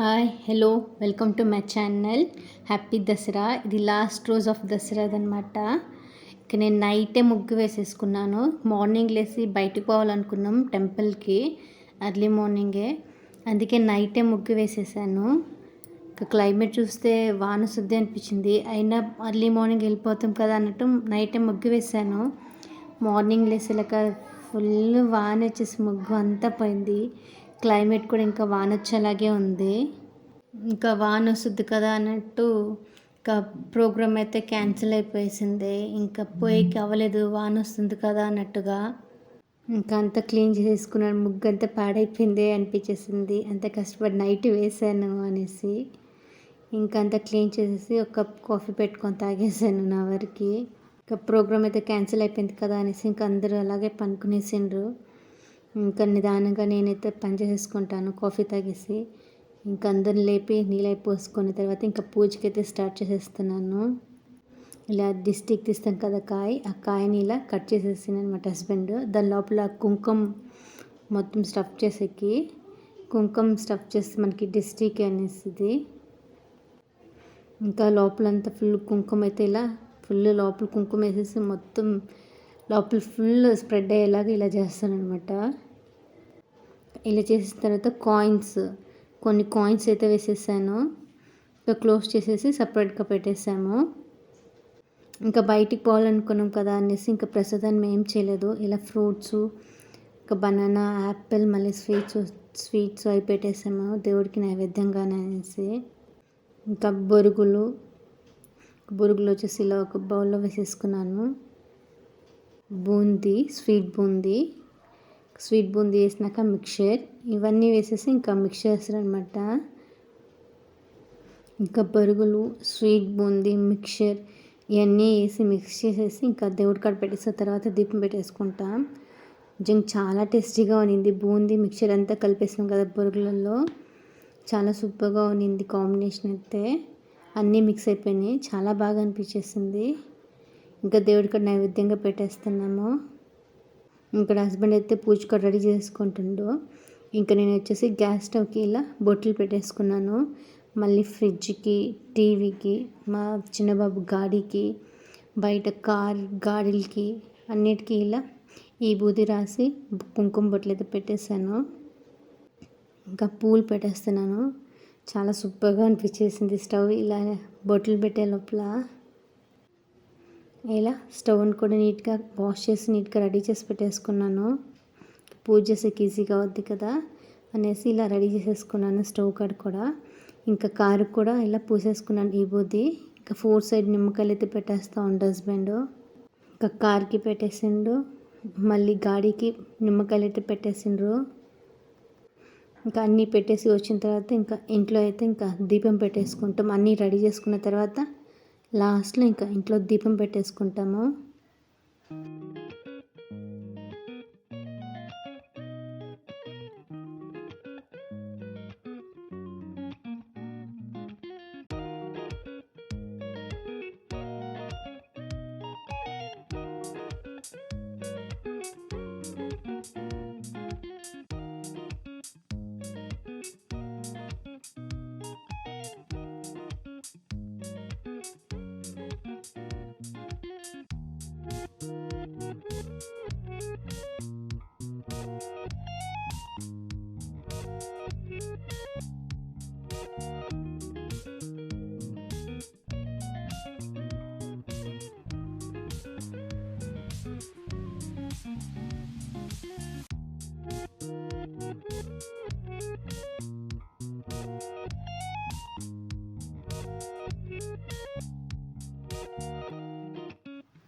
Hi hello welcome to my channel. Happy Dasara. ఇది last రోజు of దసరాదనమాట. ఇక నేను నైటే ముగ్గు వేసేసుకున్నాను. మార్నింగ్ లేసి బయటకు పోవాలనుకున్నాం టెంపుల్కి, ఎర్లీ మార్నింగే. అందుకే నైటే ముగ్గు వేసేసాను. ఇక క్లైమేట్ చూస్తే వాన సుద్ది అనిపించింది. అయినా ఎర్లీ మార్నింగ్ వెళ్ళిపోతాం కదా అన్నట్టు నైటే ముగ్గు వేసాను. మార్నింగ్ లేసేలాక ఫుల్ వాన వచ్చేసి ముగ్గు అంతా పోయింది. క్లైమేట్ కూడా ఇంకా వాన వచ్చేలాగే ఉంది. ఇంకా వాన వస్తుంది కదా అన్నట్టు ఇంకా ప్రోగ్రామ్ అయితే క్యాన్సిల్ అయిపోయేసింది. ఇంకా పోయేకి అవ్వలేదు, వాన వస్తుంది కదా అన్నట్టుగా. ఇంకా అంతా క్లీన్ చేసుకున్నాను. ముగ్గు అంతా పాడైపోయింది అనిపించేసింది. అంత కష్టపడి నైట్ వేసాను అనేసి ఇంకా అంతా క్లీన్ చేసేసి ఒక కప్ కాఫీ పెట్టుకొని తాగేసాను నా వరకు. ఇంకా ప్రోగ్రామ్ అయితే క్యాన్సిల్ అయిపోయింది కదా అనేసి ఇంకా అందరూ అలాగే పనుకునేసిండ్రు. ఇంకా నిదానంగా నేనైతే పని చేసేసుకుంటాను కాఫీ తాగేసి. ఇంకా అందరిని లేపి నీళ్ళు పోసుకున్న తర్వాత ఇంకా పూజకి అయితే స్టార్ట్ చేసేస్తున్నాను. ఇలా దిష్టికి తీస్తాం కదా ఆ కాయని ఇలా కట్ చేసేసాను అనమాట హస్బెండ్. దాని లోపల కుంకుమ మొత్తం స్టఫ్ చేసేకి, కుంకుమ స్టఫ్ చేస్తే మనకి దిష్టికి అనేసి. ఇంకా లోపలంతా ఫుల్ కుంకుమ అయితే ఇలా ఫుల్ లోపల కుంకుమ వేసేసి మొత్తం లోపల ఫుల్ స్ప్రెడ్ అయ్యేలాగా ఇలా చేస్తాను అనమాట. ఇలా చేసిన తర్వాత కొన్ని కాయిన్స్ అయితే వేసేసాను. ఇంకా క్లోజ్ చేసేసి సపరేట్గా పెట్టేసాము. ఇంకా బయటికి పోవాలనుకున్నాం కదా అనేసి ఇంకా ప్రసాదాన్ని ఏం చేయలేదు. ఇలా ఫ్రూట్స్, ఇంకా బనానా, యాపిల్, మళ్ళీ స్వీట్స్ అవి పెట్టేసాము దేవుడికి నైవేద్యంగానే అనేసి. ఇంకా బొరుగులు వచ్చేసి ఇలా ఒక బౌల్లో వేసేసుకున్నాను. స్వీట్ బూందీ వేసినాక మిక్చర్ ఇవన్నీ వేసేసి ఇంకా మిక్స్ చేస్తారు అనమాట. ఇంకా బరుగులు, స్వీట్ బూందీ, మిక్చర్ ఇవన్నీ వేసి మిక్స్ చేసేసి ఇంకా దేవుడి కాడ పెట్టేసిన తర్వాత దీపం పెట్టేసుకుంటాం. నిజంగా చాలా టేస్టీగా ఉన్నింది. బూందీ మిక్చర్ అంతా కలిపేసాం కదా బొరుగులలో, చాలా సూపర్గా ఉన్నింది కాంబినేషన్ అయితే. అన్నీ మిక్స్ అయిపోయినాయి, చాలా బాగా అనిపించేసింది. ఇంకా దేవుడి కాడ నైవేద్యంగా పెట్టేస్తున్నాము. ఇక్కడ హస్బెండ్ అయితే పూజకు రెడీ చేసుకుంటుండో. ఇంకా నేను వచ్చేసి గ్యాస్ స్టవ్కి ఇలా బొట్లు పెట్టేసుకున్నాను. మళ్ళీ ఫ్రిడ్జ్కి, టీవీకి, మా చిన్నబాబు గాడికి, బయట గాడిలకి అన్నిటికీ ఇలా ఈ బూది రాసి కుంకుమ బొట్లు అయితే పెట్టేశాను. ఇంకా పూలు పెట్టేస్తున్నాను. చాలా సూపర్గా అనిపించేసింది స్టవ్ ఇలా బొట్లు పెట్టే లోపల. ఇలా స్టవ్ని కూడా నీట్గా వాష్ చేసి నీట్గా రెడీ చేసి పెట్టేసుకున్నాను. పూజ చేసేకి ఈజీగా అవుద్ది కదా అనేసి ఇలా రెడీ చేసేసుకున్నాను స్టవ్ కాడ కూడా. ఇంకా కారుకు కూడా ఇలా పూసేసుకున్నాను ఈ బూది. ఇంకా 4 సైడ్ నిమ్మకాయలు అయితే పెట్టేస్తూ ఉండు హస్బెండ్. ఇంకా కార్కి పెట్టేసిండు, మళ్ళీ గాడికి నిమ్మకాయలు అయితే పెట్టేసిండ్రు. ఇంకా అన్నీ పెట్టేసి వచ్చిన తర్వాత ఇంకా ఇంట్లో అయితే ఇంకా దీపం పెట్టేసుకుంటాం. అన్నీ రెడీ చేసుకున్న తర్వాత లాస్ట్లో ఇంకా ఇంట్లో దీపం పెట్టేసుకుంటాము.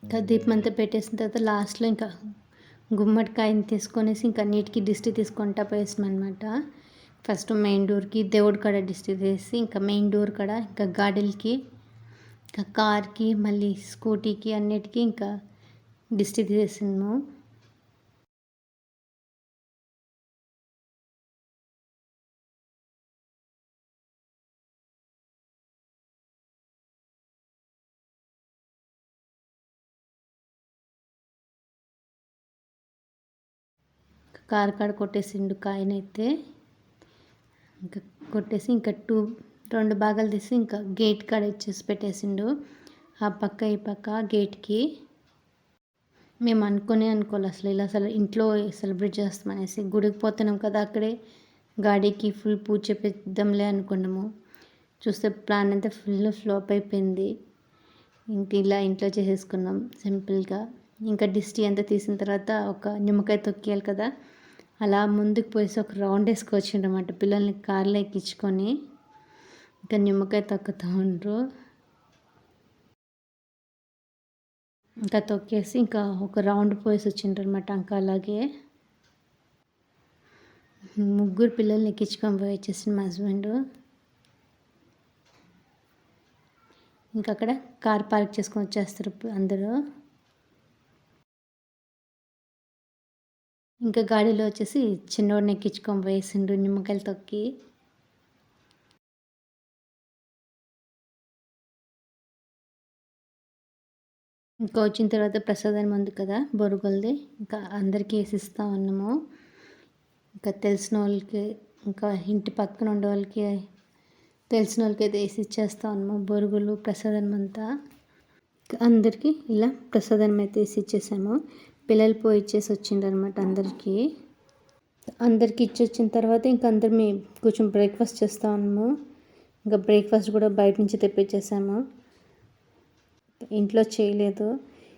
ఇంకా దీపం అంతా పెట్టేసిన తర్వాత లాస్ట్లో ఇంకా గుమ్మడికాయని తీసుకొనేసి ఇంకా నీటికి దిష్టి తీసుకుంటా పోయేసాం అనమాట. ఫస్ట్ మెయిన్ డోర్కి దేవుడి కాడ దిష్టి తీసి ఇంకా మెయిన్ డోర్ కాడ ఇంకా గాడిలకి, ఇంకా కార్కి, మళ్ళీ స్కూటీకి అన్నిటికీ ఇంకా దిష్టి తీసేసాము. కారు కాడ కొట్టేసిండు కాయనైతే. ఇంకా కొట్టేసి ఇంకా 2 భాగాలు తీసి ఇంకా గేట్ కాడ ఇచ్చేసి పెట్టేసిండు. ఆ పక్క ఈ పక్క గేట్‌కి. మేము అనుకోలే అసలు ఇంట్లో సెలబ్రేట్ చేస్తామనేసి. గుడికి పోతున్నాం కదా, అక్కడే గాడికి ఫుల్ పూజ చేపిద్దాంలే అనుకున్నాము. చూస్తే ప్లాన్ అంతా ఫుల్ ఫ్లాప్ అయిపోయింది. ఇంక ఇలా ఇంట్లో చేసేసుకున్నాం సింపుల్గా. ఇంకా దిష్టి అంతా తీసిన తర్వాత ఒక నిమ్మకాయ తొక్కియాలి కదా, అలా ముందుకు పోయేసి ఒక రౌండ్ వేసుకొచ్చిండనమాట పిల్లల్ని కార్లో ఎక్కించుకొని. ఇంకా నిమ్మకాయ తొక్కుతూ ఉండ్రు. ఇంకా తొక్కేసి ఇంకా ఒక రౌండ్ పోయేసి వచ్చిండ్రనమాట. ఇంకా అలాగే 3 పిల్లల్ని ఎక్కించుకొని పోయి వచ్చేసింది మా హస్బెండ్. ఇంకా అక్కడ కార్ పార్క్ చేసుకొని వచ్చేస్తారు అందరూ. ఇంకా గాడిలో వచ్చేసి చిన్నోడిని ఎక్కించుకొని పోయేసిండ్రు నిమ్మకాయలు తొక్కి. ఇంకా వచ్చిన తర్వాత ప్రసాదం ఉంది కదా బొరుగులది, ఇంకా అందరికీ వేసిస్తూ ఉన్నాము. ఇంకా తెలిసిన వాళ్ళకి, ఇంకా ఇంటి పక్కన ఉండే వాళ్ళకి, తెలిసిన వాళ్ళకి అయితే వేసి ఇచ్చేస్తూ ఉన్నాము బొరుగులు ప్రసాదం అంతా. అందరికీ ఇలా ప్రసాదం అయితే వేసి ఇచ్చేసాము. పిల్లలు పోయి ఇచ్చేసి వచ్చిండ్రు అనమాట అందరికీ. అందరికీ ఇచ్చి వచ్చిన తర్వాత ఇంకా అందరం కొంచెం బ్రేక్ఫాస్ట్ చేస్తూ ఉన్నాము. ఇంకా బ్రేక్ఫాస్ట్ కూడా బయట నుంచి తెప్పించేసాము, ఇంట్లో చేయలేదు.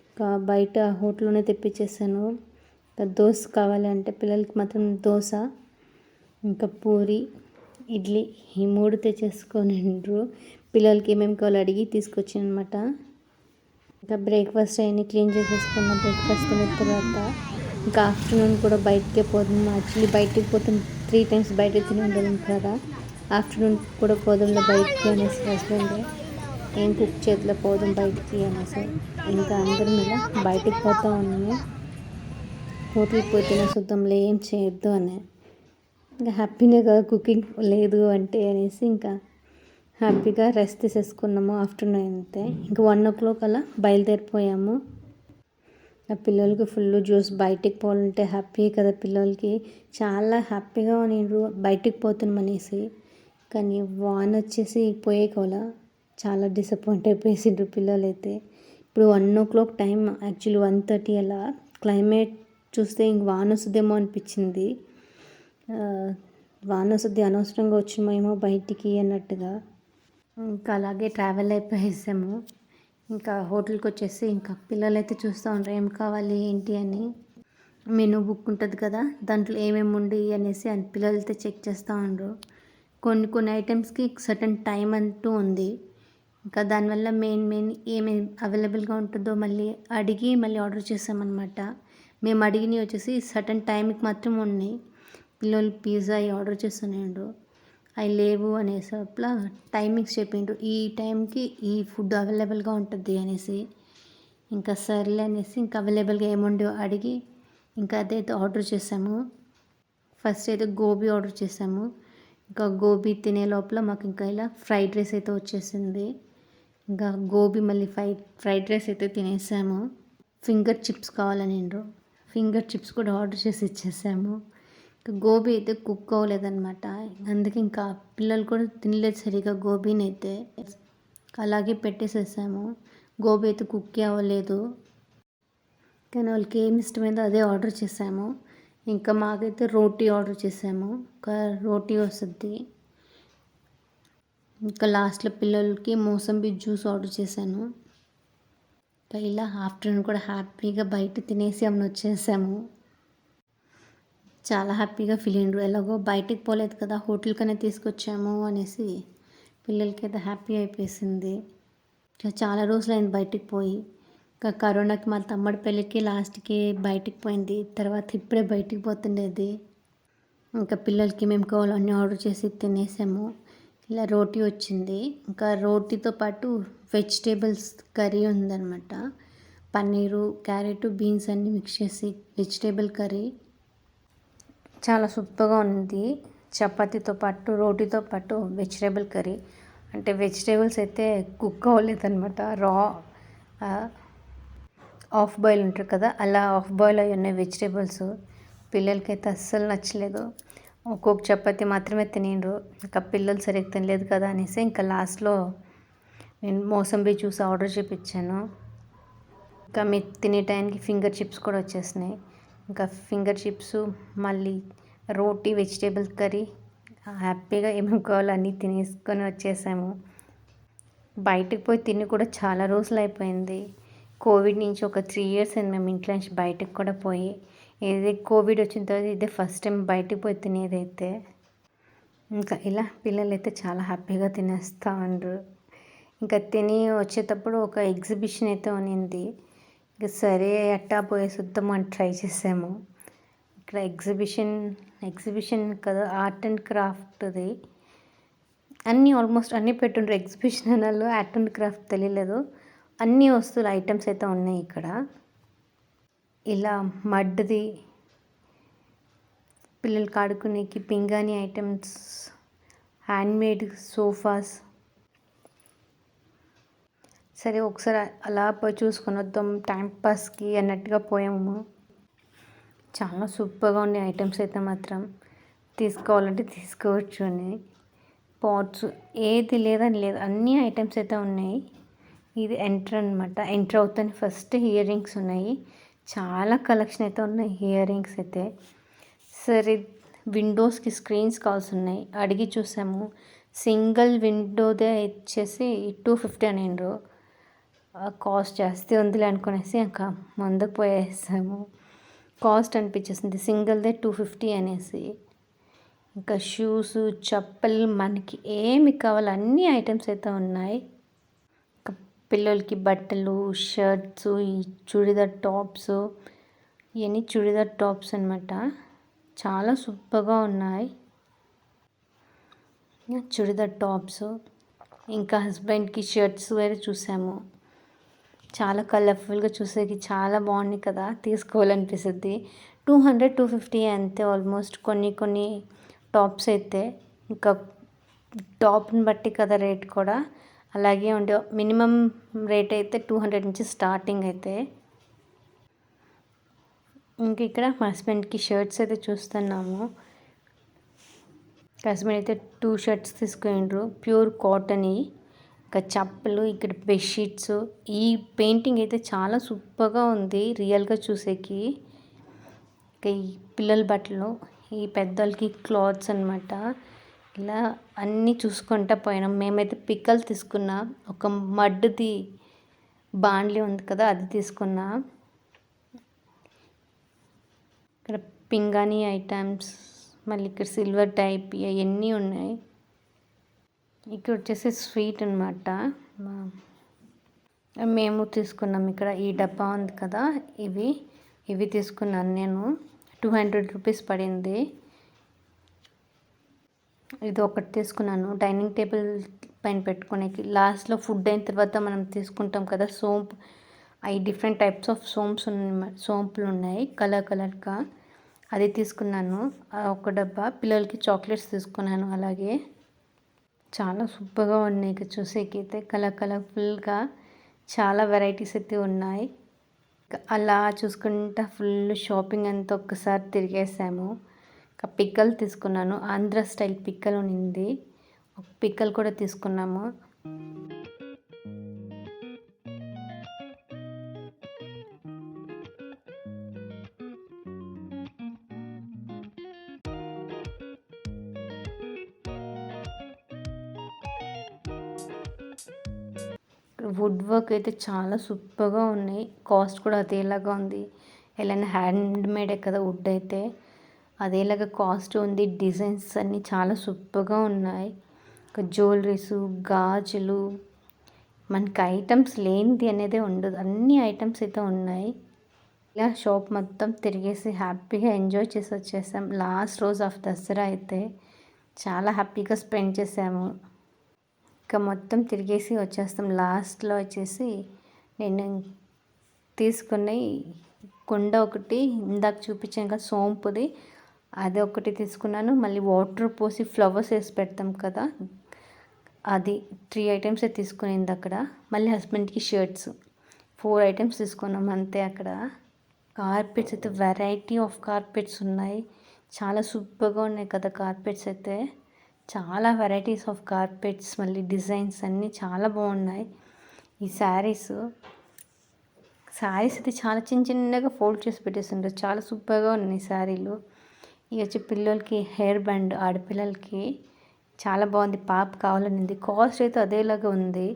ఇంకా బయట హోటల్లోనే తెప్పించేసాను. ఇంకా దోశ కావాలి అంటే పిల్లలకి మాత్రం దోశ, ఇంకా పూరి, ఇడ్లీ ఈ 3 తెచ్చేసుకొనిండ్రు. పిల్లలకి ఏమేమి కావాలో అడిగి తీసుకొచ్చాను అనమాట. ఇంకా బ్రేక్ఫాస్ట్ అవన్నీ క్లీన్ చేసేసుకున్నాం. బ్రేక్ఫాస్ట్ తిన్న తర్వాత ఇంకా ఆఫ్టర్నూన్ కూడా బయటకే పోదాం. యాక్చువల్లీ బయటికి పోతాం 3 times బయట తిని ఉండలేం కదా, ఆఫ్టర్నూన్ కూడా పోదాంలో బయటికి అనేసి హస్బెండ్ ఏం కుక్ చేతిలో పోదాం బయటికి అనేసి. ఇంకా అందరం ఇలా బయటికి పోతూ ఉన్నాము. హోటల్కి పోయి తిన చూద్దాంలే ఏం చేయొద్దు అని. ఇంకా హ్యాపీనే కదా కుకింగ్ లేదు అంటే అనేసి ఇంకా హ్యాపీగా రెస్ట్ తీసేసుకున్నాము. ఆఫ్టర్నూన్ అయితే ఇంకా 1 o'clock అలా బయలుదేరిపోయాము. ఆ పిల్లలకి ఫుల్ జ్యూస్. బయటికి పోవాలంటే హ్యాపీ కదా పిల్లలకి, చాలా హ్యాపీగా నేను బయటికి పోతున్నాం అనేసి. కానీ వాన వచ్చేసి పోయే కోల చాలా డిసప్పాయింట్ అయిపోయేసిండ్రు పిల్లలు అయితే. ఇప్పుడు 1 o'clock టైం, యాక్చువల్లీ 1:30 అలా. క్లైమేట్ చూస్తే ఇంక వాన వస్తుందేమో అనిపించింది. వాన వస్తుంది అనవసరంగా వచ్చినామేమో బయటికి అన్నట్టుగా. ఇంకా అలాగే ట్రావెల్ అయిపోయేసాము. ఇంకా హోటల్కి వచ్చేసి ఇంకా పిల్లలైతే చూస్తూ ఉంటారు ఏం కావాలి ఏంటి అని. మెనూ బుక్ ఉంటుంది కదా, దాంట్లో ఏమేమి ఉండి అనేసి పిల్లలైతే చెక్ చేస్తూ ఉండరు. కొన్ని ఐటమ్స్కి సర్టన్ టైం అంటూ ఉంది. ఇంకా దానివల్ల మెయిన్ ఏమేమి అవైలబుల్గా ఉంటుందో మళ్ళీ అడిగి మళ్ళీ ఆర్డర్ చేసామన్నమాట. మేము అడిగినవి వచ్చేసి సర్టన్ టైంకి మాత్రం ఉన్నాయి. పిల్లలు పిజ్జా ఆర్డర్ చేస్తున్నాడు, అవి లేవు అనేసట్లా టైమింగ్స్ చెప్పిండ్రు, ఈ టైంకి ఈ ఫుడ్ అవైలబుల్గా ఉంటుంది అనేసి. ఇంకా సర్లే అనేసి ఇంకా అవైలబుల్గా ఏముండో అడిగి ఇంకా అదైతే ఆర్డర్ చేసాము. ఫస్ట్ అయితే గోబీ ఆర్డర్ చేసాము. ఇంకా గోబీ తినే లోపల మాకు ఇంకా ఇలా ఫ్రైడ్ రైస్ అయితే వచ్చేసింది. ఇంకా గోబీ మళ్ళీ ఫ్రైడ్ రైస్ అయితే తినేసాము. ఫింగర్ చిప్స్ కావాలనిండ్రు, ఫింగర్ చిప్స్ కూడా ఆర్డర్ చేసి ఇచ్చేసాము. ఇంకా గోబీ అయితే కుక్ అవ్వలేదన్నమాట. అందుకే ఇంకా పిల్లలు కూడా తినలేదు సరిగా గోబీని అయితే, అలాగే పెట్టేసేసాము. గోబీ అయితే కుక్ అవ్వలేదు. కానీ వాళ్ళకి ఏమి ఇష్టమైందో అదే ఆర్డర్ చేసాము. ఇంకా మాకైతే రోటీ ఆర్డర్ చేసాము, ఇంకా రోటీ వస్తుంది. ఇంకా లాస్ట్లో పిల్లలకి మోసంబి జ్యూస్ ఆర్డర్ చేశాను. ఇలా ఆఫ్టర్నూన్ కూడా హ్యాపీగా బయట తినేసి వచ్చేసాము. చాలా హ్యాపీగా ఫీల్ అయ్యిండ్రు. ఎలాగో బయటికి పోలేదు కదా, హోటల్కనే తీసుకొచ్చాము అనేసి పిల్లలకి అయితే హ్యాపీ అయిపోయింది. చాలా రోజులైంది బయటికి పోయి. ఇంకా కరోనాకి మా తమ్ముడి పెళ్ళికి లాస్ట్కి బయటికి పోయింది, తర్వాత ఇప్పుడే బయటికి పోతుండేది. ఇంకా పిల్లలకి మేము కావాలో అన్నీ ఆర్డర్ చేసి తినేసాము. ఇలా రోటీ వచ్చింది. ఇంకా రోటీతో పాటు వెజిటేబుల్స్ కర్రీ ఉందన్నమాట. పన్నీరు, క్యారెట్, బీన్స్ అన్నీ మిక్స్ చేసి వెజిటేబుల్ కర్రీ చాలా సూపర్గా ఉంది. చపాతీతో పాటు రోటీతో పాటు వెజిటేబుల్ కర్రీ, అంటే వెజిటేబుల్స్ అయితే కుక్ అవ్వలేదన్నమాట. హాఫ్ బాయిల్ ఉంటారు కదా, అలా హాఫ్ బాయిల్ అయి ఉన్నాయి వెజిటేబుల్స్. పిల్లలకైతే అస్సలు నచ్చలేదు. ఒక్కొక్క చపాతీ మాత్రమే తినిండ్రు. ఇంకా పిల్లలు సరిగ్గా తినలేదు కదా అనేసి ఇంకా లాస్ట్‌లో నేను మోసంబి జ్యూస్ ఆర్డర్ చేపిచ్చాను. ఇంకా మీరు తినే టైంకి ఫింగర్ చిప్స్ కూడా వచ్చేసినాయి. ఇంకా ఫింగర్ చిప్స్, మళ్ళీ రోటీ, వెజిటేబుల్ కర్రీ హ్యాపీగా ఏమేమి కావాలో అన్నీ తినేసుకొని వచ్చేసాము. బయటికి పోయి తిని కూడా చాలా రోజులైపోయింది. కోవిడ్ నుంచి ఒక 3 ఇయర్స్ అయింది మేము ఇంట్లో నుంచి బయటకి కూడా పోయి. కోవిడ్ వచ్చిన తర్వాత ఇదే ఫస్ట్ టైం బయటికి పోయి తినేదైతే. ఇంకా ఇలా పిల్లలైతే చాలా హ్యాపీగా తినేస్తా ఉండ్రు. ఇంకా తిని వచ్చేటప్పుడు ఒక ఎగ్జిబిషన్ అయితే ఉన్నింది. ఇంక సరే ఎట్టా పోయేసొద్దాం అని ట్రై చేసాము. ఇక్కడ ఎగ్జిబిషన్ కదా, ఆర్ట్ అండ్ క్రాఫ్ట్‌ది. అన్నీ ఆల్మోస్ట్ అన్నీ పెట్టుండ్రు. ఎగ్జిబిషన్ అనాలో ఆర్ట్ అండ్ క్రాఫ్ట్ తెలియలేదు. అన్ని వస్తువులు ఐటమ్స్ అయితే ఉన్నాయి ఇక్కడ. ఇలా మడ్ది పిల్లలకి ఆడుకునేకి పింగాణి ఐటమ్స్, హ్యాండ్మేడ్ సోఫాస్. సరే ఒకసారి అలా పోయి చూసుకొని వద్దాం టైం పాస్కి అన్నట్టుగా పోయాము. చాలా సూపర్గా ఉన్నాయి ఐటమ్స్ అయితే మాత్రం. తీసుకోవాలంటే తీసుకోవచ్చు అని. పాట్స్ ఏది లేదని లేదు, అన్ని ఐటమ్స్ అయితే ఉన్నాయి. ఇది అనమాట. ఎంటర్ అవుతానే ఫస్ట్ ఇయర్ రింగ్స్ ఉన్నాయి. చాలా కలెక్షన్ అయితే ఉన్నాయి ఇయర్ రింగ్స్ అయితే. సరే విండోస్కి స్క్రీన్స్ కావాల్సి ఉన్నాయి, అడిగి చూసాము. సింగిల్ విండోదే వచ్చేసి 250 అనిండ్రు. కాస్ట్ జాస్తి ఉందిలే అనుకునేసి ఇంకా ముందుకు పోయేసాము. కాస్ట్ అనిపించేసింది సింగిల్దే 250 అనేసి. ఇంకా షూస్, చెప్పులు మనకి ఏమి కావాలో అన్ని ఐటమ్స్ అయితే ఉన్నాయి. పిల్లలకి బట్టలు, షర్ట్స్, ఈ చుడిదార్ టాప్స్, ఇవన్నీ చుడిదార్ టాప్స్ అనమాట. చాలా సూపర్గా ఉన్నాయి చుడిదార్ టాప్స్. ఇంకా హస్బెండ్కి షర్ట్స్ వేరే చూసాము. చాలా కలర్ఫుల్గా చూసేకి చాలా బాగున్నాయి కదా, తీసుకోవాలనిపిస్తుంది. 200, 250 అంతే ఆల్మోస్ట్. కొన్ని టాప్స్ అయితే ఇంకా టాప్ని బట్టి కదా రేట్ కూడా అలాగే ఉండే. మినిమం రేట్ అయితే 200 నుంచి స్టార్టింగ్ అయితే. ఇంక ఇక్కడ మా హస్బెండ్కి షర్ట్స్ అయితే చూస్తున్నాము. హస్బెండ్ అయితే 2 షర్ట్స్ తీసుకుండ్రు, ప్యూర్ కాటన్. ఇంకా చెప్పులు, ఇక్కడ బెడ్షీట్స్. ఈ పెయింటింగ్ అయితే చాలా సూపర్గా ఉంది రియల్గా చూసేకి. ఇంకా ఈ పిల్లల బట్టలు, ఈ పెద్దోళ్ళకి క్లాత్స్ అనమాట. ఇలా అన్నీ చూసుకుంటా పోయినాం. మేమైతే పిక్కలు తీసుకున్నా, ఒక మడ్డుది బాండ్లీ ఉంది కదా అది తీసుకున్నా. ఇక్కడ పింగాణి ఐటమ్స్, మళ్ళీ ఇక్కడ సిల్వర్ టైప్ అవన్నీ ఉన్నాయి. ఇక్కడ వచ్చేసి స్వీట్ అనమాట. మేము తీసుకున్నాం ఇక్కడ ఈ డబ్బా ఉంది కదా, ఇవి తీసుకున్నాను నేను. 200 రూపీస్ పడింది. ఇది ఒకటి తీసుకున్నాను డైనింగ్ టేబుల్ పైన పెట్టుకునేకి. లాస్ట్లో ఫుడ్ అయిన తర్వాత మనం తీసుకుంటాం కదా సోంప్, అవి డిఫరెంట్ టైప్స్ ఆఫ్ సోంపులు ఉన్నాయి కలర్గా. అది తీసుకున్నాను ఒక డబ్బా. పిల్లలకి చాక్లెట్స్ తీసుకున్నాను అలాగే. చాలా సూపర్గా ఉన్నాయి ఇక చూసేకి అయితే. కలర్ఫుల్గా చాలా వెరైటీస్ అయితే ఉన్నాయి. అలా చూసుకుంటా ఫుల్ షాపింగ్ అంతా ఒక్కసారి తిరిగేసాము. ఇంకా పిక్కలు తీసుకున్నాను, ఆంధ్ర స్టైల్ పిక్కలు ఉన్నింది, ఒక పిక్కలు కూడా తీసుకున్నాము. వుడ్ వర్క్ అయితే చాలా సూపర్గా ఉన్నాయి. కాస్ట్ కూడా అదేలాగా ఉంది. ఎలా హ్యాండ్ మేడే కదా వుడ్ అయితే, అదేలాగా కాస్ట్ ఉంది. డిజైన్స్ అన్నీ చాలా సూపర్గా ఉన్నాయి. ఇంకా జ్యువెలరీస్, గాజులు, మనకి ఐటమ్స్ లేనిది అనేదే ఉండదు, అన్ని ఐటమ్స్ అయితే ఉన్నాయి. ఇలా షాప్ మొత్తం తిరిగేసి హ్యాపీగా ఎంజాయ్ చేసి వచ్చేసాం. లాస్ట్ రోజు ఆఫ్ దసరా అయితే చాలా హ్యాపీగా స్పెండ్ చేసాము. ఇంకా మొత్తం తిరిగేసి వచ్చేస్తాం. లాస్ట్లో వచ్చేసి నేను తీసుకున్న కుండ ఒకటి ఇందాక చూపించాను కదా సోంపుది, అది ఒకటి తీసుకున్నాను. మళ్ళీ వాటర్ పోసి ఫ్లవర్స్ వేసి పెడతాం కదా, అది 3 ఐటమ్సే తీసుకునింది అక్కడ. మళ్ళీ హస్బెండ్కి షర్ట్స్ 4 ఐటమ్స్ తీసుకున్నాం అంతే అక్కడ. కార్పెట్స్ అయితే వెరైటీ ఆఫ్ కార్పెట్స్ ఉన్నాయి, చాలా సూపర్గా ఉన్నాయి కదా కార్పెట్స్ అయితే. చాలా వెరైటీస్ ఆఫ్ కార్పెట్స్, మళ్ళీ డిజైన్స్ అన్నీ చాలా బాగున్నాయి. ఈ శారీస్ అయితే చాలా చిన్న చిన్నగా ఫోల్డ్ చేసి పెట్టేసిండ్రు. చాలా సూపర్గా ఉన్నాయి శారీలు. ఇవి వచ్చి పిల్లలకి హెయిర్ బ్యాండ్, ఆడపిల్లలకి చాలా బాగుంది. పాప కావాలనింది. కాస్ట్ అయితే అదేలాగా ఉంది,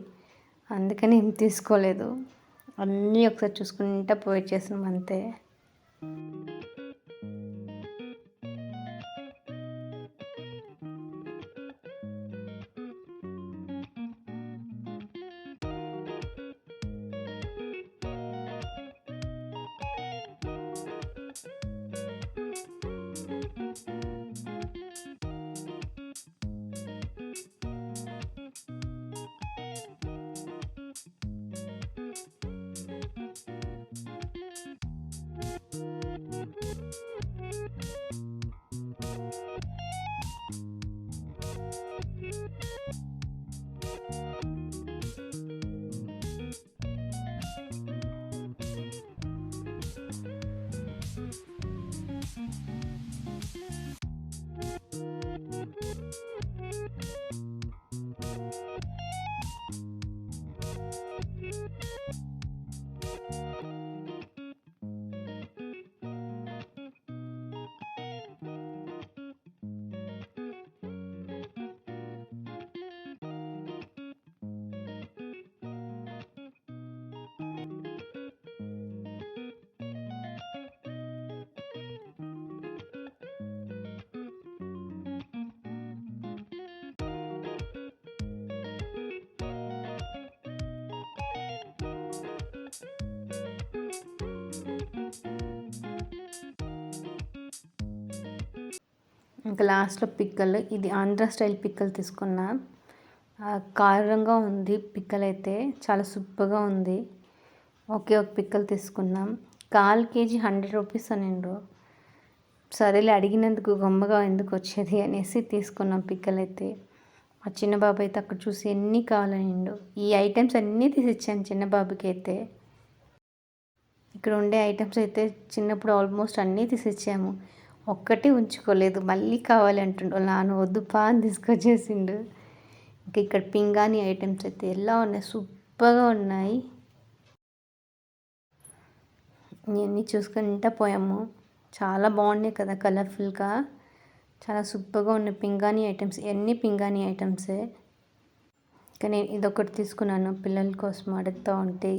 అందుకని ఏం తీసుకోలేదు. అన్నీ ఒకసారి చూసుకుంటా పోయి చేసినాం అంతే. ఇంకా లాస్ట్లో పిక్కల్, ఇది ఆంధ్ర స్టైల్ పిక్కల్ తీసుకున్నా. కారంగా ఉంది పిక్కల్ అయితే, చాలా సూపర్గా ఉంది. ఒకే ఒక పిక్కల్ తీసుకున్నాం. 1/4 kg 100 రూపీస్ అనిండు. సరేలే అడిగినందుకు గమ్మగా ఎందుకు వచ్చేది అనేసి తీసుకున్నాం పిక్కల్ అయితే. మా చిన్న బాబు అయితే అక్కడ చూసి ఎన్ని కావాలనిండు. ఈ ఐటమ్స్ అన్నీ తీసిచ్చాను చిన్న బాబుకి అయితే. ఇక్కడ ఉండే ఐటమ్స్ అయితే చిన్నప్పుడు ఆల్మోస్ట్ అన్నీ తీసిచ్చాము, ఒక్కటి ఉంచుకోలేదు. మళ్ళీ కావాలి అంటుండు. నాన్న వద్దు పా అని తీసుకొచ్చేసిండు. ఇంకా ఇక్కడ పింగాణి ఐటమ్స్ అయితే ఎలా ఉన్నాయి, సూపర్గా ఉన్నాయి. ఇవన్నీ చూసుకుంటా పోయాము. చాలా బాగున్నాయి కదా, కలర్ఫుల్గా చాలా సూపర్గా ఉన్నాయి పింగాణి ఐటమ్స్. ఇవన్నీ పింగాణి ఐటమ్సే. ఇంకా నేను ఇదొకటి తీసుకున్నాను పిల్లల కోసం. అడుగుతూ ఉంటే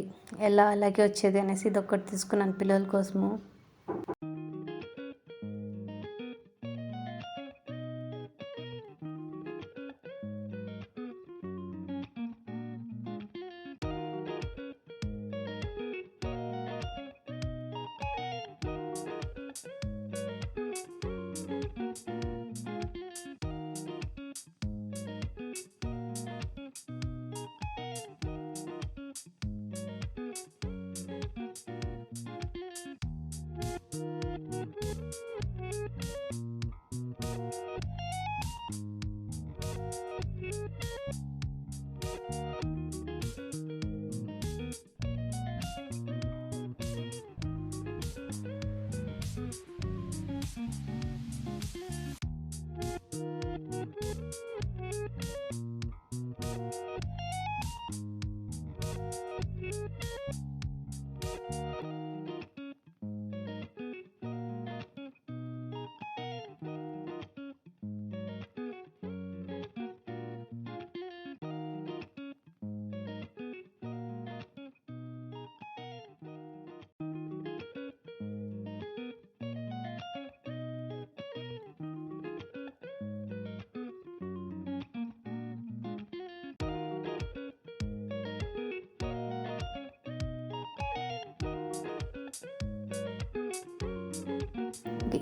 ఎలా అలాగే వచ్చేది అనేసి ఇదొకటి తీసుకున్నాను పిల్లల కోసము.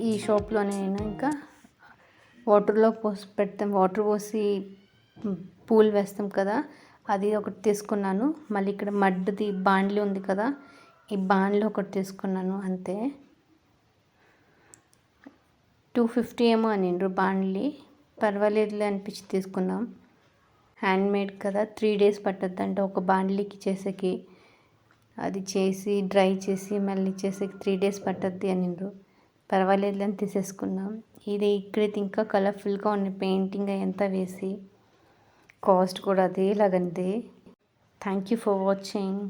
ఈ షాప్లోనే ఇంకా వాటర్లో పోసి పెడతాం, వాటర్ పోసి పూలు వేస్తాం కదా, అది ఒకటి తీసుకున్నాను. మళ్ళీ ఇక్కడ మడ్ది బాండ్లీ ఉంది కదా, ఈ బాండ్లీ ఒకటి తీసుకున్నాను అంతే. 250 ఏమో అనిండ్రు బాండ్లీ. పర్వాలేదులే అనిపించి తీసుకున్నాం. హ్యాండ్మేడ్ కదా, 3 days పట్టద్దంట ఒక బాండ్లీకి చేసేకి. అది చేసి డ్రై చేసి మళ్ళీ చేసేకి 3 days పట్టద్ది అనిండ్రు. పర్వాలేదులే అని తీసేసుకున్నాం. ఇది ఇక్కడైతే ఇంకా కలర్ఫుల్గా ఉంది పెయింటింగ్ ఎంత వేసి కాస్ట్ కూడా అదేలాగంది. Thank you for watching.